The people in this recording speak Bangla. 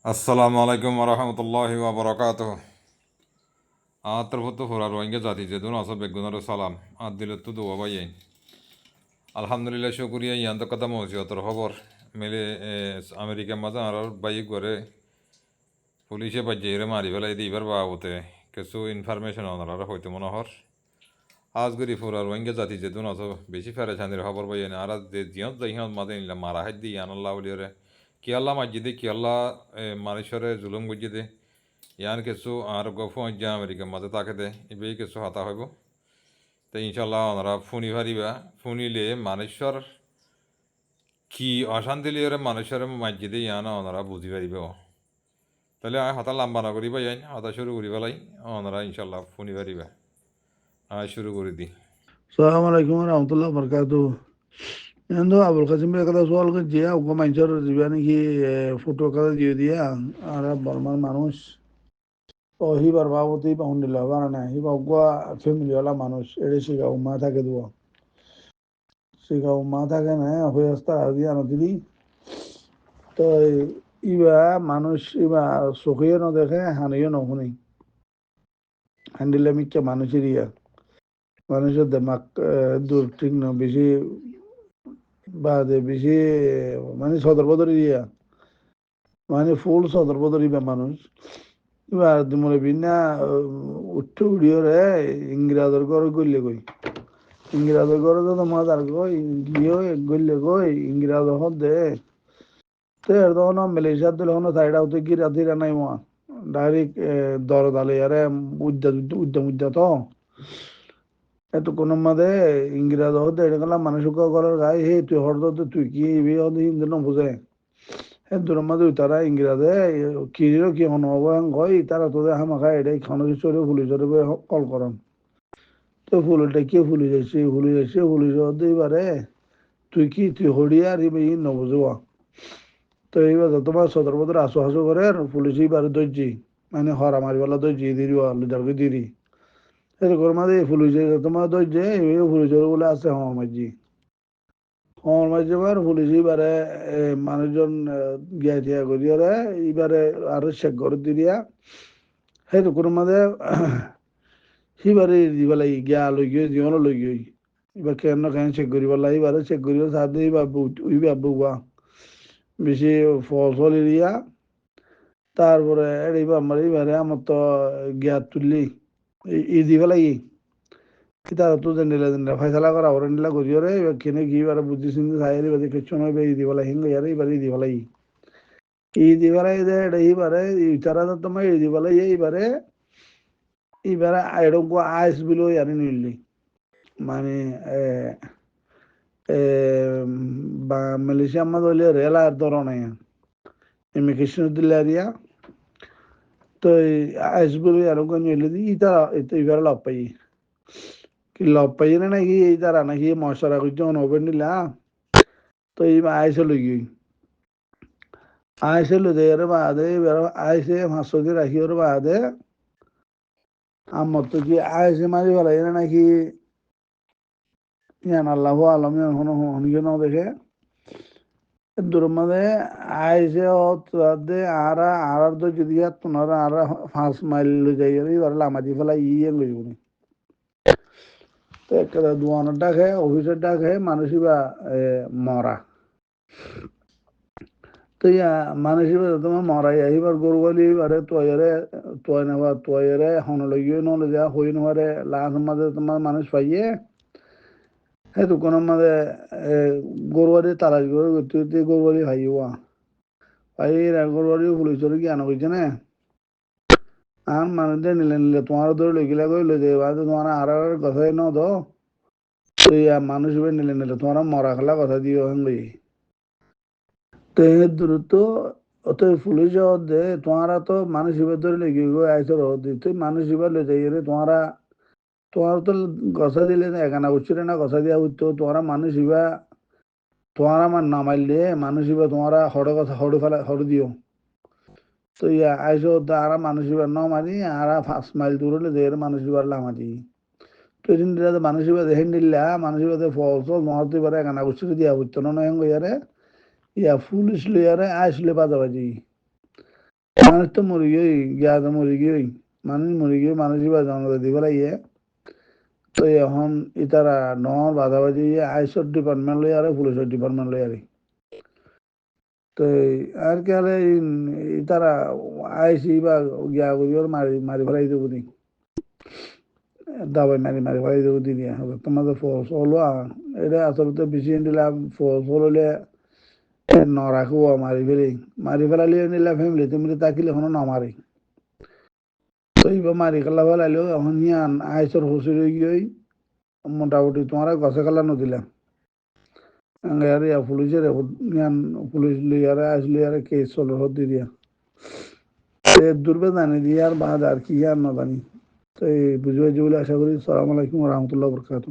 আসসালামু আলাইকুম রহমতুল্লাহি ওবরাকাতুহ। আত্রভুত ফুরা রোহিঙ্গা জাতি যে দুন আসব বেগুনার সালাম আর দিল তু দুয়া বাইন আলহামদুলিল্লাহ শুক্রিয়া ইয়ান্ত কথা মৌসিয়তর খবর মেলে আমেরিকা মাঝে আর বাইক করে পুলিশে বাজ্যে মারি ফেলাই দিবার বাবতে কিছু ইনফরমেশন ওনার হয়তো মনে হর আজগরি ফুরা রোহিঙ্গা জাতি যে দুন আসব বেশি ফেরেছানির খবর বাইন আর যে জিয়ত যাই মাঝে নিলাম মারা হাত দিয়ে আনাল্লাহ উলিয়রে কি আল্লাহ মাজিদে কি আল্লাহ মানুষরে জুলুম গজিদে ইয়ান কিছু আর গফ আমেরিকার মাঝে তাকে দে এবেই কিছু হাতা হইব তো ইনশাল্লাহ ওনারা ফুনি ভারিবা ফুনিলে মানুষের কি অশান্তি লিয়ে মানুষের মাজিদে ইয়ান ওনারা বুঝি পারিব তাহলে হাতা লাম্বা না করিবা ইয়ান হাতা শুরু করি পেলাই ওনারা ইনশাল্লাহ ফুনি পারিবা শুরু করে দি। Assalamu alaikum warahmatullahi wabarakatuh. Yando Abul Qasim bhai kada সওয়াল করছি ওকে মানুষের জীবনে কি ফটো kada দিয়ে দিয়া আর বর্মার মানুষ ও হিবার বাবতি বাহুন্ডিল হবার না হিবা ওগুয়া ফ্যামিলি ওলা মানুষ এড়ে শিখা উম্মা থাকে দুয়া শিখা উম্মা থাকে না হয়ে আসতে আর দিয়া নদী তো ইবা মানুষ ইবা চোখেও নদেখে হানিও নশুনি হান্ডিলে মিকে মানুষের ইয়া মানুষের দেমাক দূর ঠিক না বেশি বাদে বেশি মানে সদরবদরি দিয়া মানে ফুল সদরবদরি বা মানুষ এবার মনে বিনা উঠে উড়িয়ে রে ইংরাজের ঘর গইলে গই ইংরাজের ঘরে তো মাদার গই গিয়ে গইলে গই ইংরাজ হদ দে তো এর তখন মালয়েশিয়ার দিলে হনো সাইড আউতে গিরা দিরা নাই মা ডাইরেক্ট দরদালে আরে উদ্যম তো এত কোনো মাদে ইংরাজ হদ এটা গেলাম মানুষ ঘরের গায়ে হে তুই হরদ তুই কি হিন্দু বুঝে দূরের মাঝে তারা ইংরাজে কিরিও কি হনবাং কই তারা তোদের হামাখা এটাই খানো চরে ফুলি চরে কল করেন তো ফুলটা কে ফুলি যাচ্ছে এবারে তুই হড়িয়া আর এবার ই নবুঝবা তো এইবার তোমার সদর বদর আসো হাসো করে আর পুলিশ এবারে দর্জি মানে হরা মারিবেলা দর্জি দিদি লিডারকে দিদি এরকম মাঝে পুলিশ তোমার দর্জে পুলিশ বলে আছে হওয়া মাঝি মাঝবার পুলিশ এবারে মানুষজন গিয়া টিয়া করিয়ারে এবারে আরো চেক করে দিয়া সেইটো কোনো মাঝে সিবারে দিবেলাই গিয়া লই গিয়ে জীবনও লই গিয়ে এবার কেন চেক করি পেলাই এবারে চেক করিব সাথে এবার বুবা বেশি ফল এরিয়া তারপরে এইবার আমার এবারে আমার তো গিয়া তুললি ই দি পেলাই তারা তো নিলে ফয়সালা করা ওরা নিলা করিও রে এবার কেনে কি এবার বুদ্ধি চিন্তি চাই এবার কিছু নয় ই দি পেলাই হিঙ্গ ইয়ারে এবার ই দি পেলাই দিবালাই দে এইবারে তারা তো তোমার ই দিবালাই এইবারে এবারে এরকম আইস বিলো জানি নিলি মানে বা মালয়েশিয়া আমাদের হইলে রেল আর ধরনে ইমিগ্রেশন দিলে দিয়া তো আইস বিলো এরকম নিলে দি তারা এবারে লাভ পাই কি লাভ পাই না নাকি এই তারা নাকি মশলা করছে ওপেন নিলা তো এই আইসে লই গই আইসে লই দেয় বাদে এবার আইসে 500 দিয়ে রাখি ওর বাদে আমার তো কি আইসে মারি ফেলাই না নাকি ইয়ান আল্লাহ আলম হনিকে ন দেখে দূর মাঝে আইসে দে আর তো যদি তোমার আর 5 মাইল যাই এবার লামাজি ফেলাই ইয়ে লইব নি তো একটা দোয়ানোর ডাকে অফিসের ডাকে মানুষই বা মরা তো ইয়া মানুষই তোমার মরাই আহিবার গরু বলি এবারে তয় নেওয়া তয়রে হনলগিয়ে নলে যা হই নেওয়ারে লাশ মাঝে তোমার মানুষ পাইয়ে সেই দোকানের মাঝে গরুয়ারি তালাশ করে গতি গরুয়ারি ভাইয়া ভাই গরুয়ারি পুলিশের জ্ঞান হয়েছে না আর মানুষদের নিলে তোমার ধরে লইগিলা করে লই যাবে তোমার আর কথাই ন দো তো মানুষ নিলে তোমার মরা খেলা কথা দিও লই তো এর দূরত্ব অত পুলিশ দে তোমারা তো মানুষ ধরে লেগে আইসর তুই মানুষ লই যাই রে তোমার তো গছা দিলে এখানা উঠছিল না গছা দিয়া উঠতো তোমারা মানুষ তোমারা আমার নামাইল দিয়ে মানুষ তোমারা হড় ফেলা হড় দিও তো আইসো আর মানুষ ন মারি আর 5 মাইল দূর হলে দেহের মানুষ লামারি তো এদিন মানুষ দেখেন দিল্লা মানুষ ফল ফল মহতে পারে এখানা উঠছিল দিয়া উঠতো না ইয়ারে পুলিশ লইয়ারে আইসলে বাজাবাজি মানুষ তো মরে গিয়ে গিয়া তো মরে গিয়ে মানুষ মরে গিয়ে মানুষই বা জঙ্গলে দিব লাগিয়ে তো এখন ইতারা নহর বাধাবাধি আইসর ডিপার্টমেন্ট লই আরে পুলিশের ডিপার্টমেন্ট লই আরে তো আর কি আরে ইতারা আইসি বা গিয়া করি ওর মারি মারি ফেলাই দেবো নি দাবাই মারি মারি ফেলাই দেবো দিদি হবে তোমাদের ফোর্স হলো এটা আসলে বেশি দিলাম ফোর্স হলে নরাখো মারি ফেলালি নিলা ফ্যামিলি তুমি তাকিলে এখনো নামারে তো এইবার মারি খেলা ফেলাইলেও এখন ইয়ান আইসর হুসুরে গিয়ে মোটামুটি তোমার গছে খেলা নদিলাম আঙ্গারে পুলিশের ইয়ান পুলিশ লিয়ারে আসলে আর কেস চলো হতে দিয়া দুর্বে জানি দিয়ে আর বাদ আর কি আর না জানি তো এই বুঝবে বলে আশা করি সালাম আলাইকুম রহমতুল্লাহ বরকাত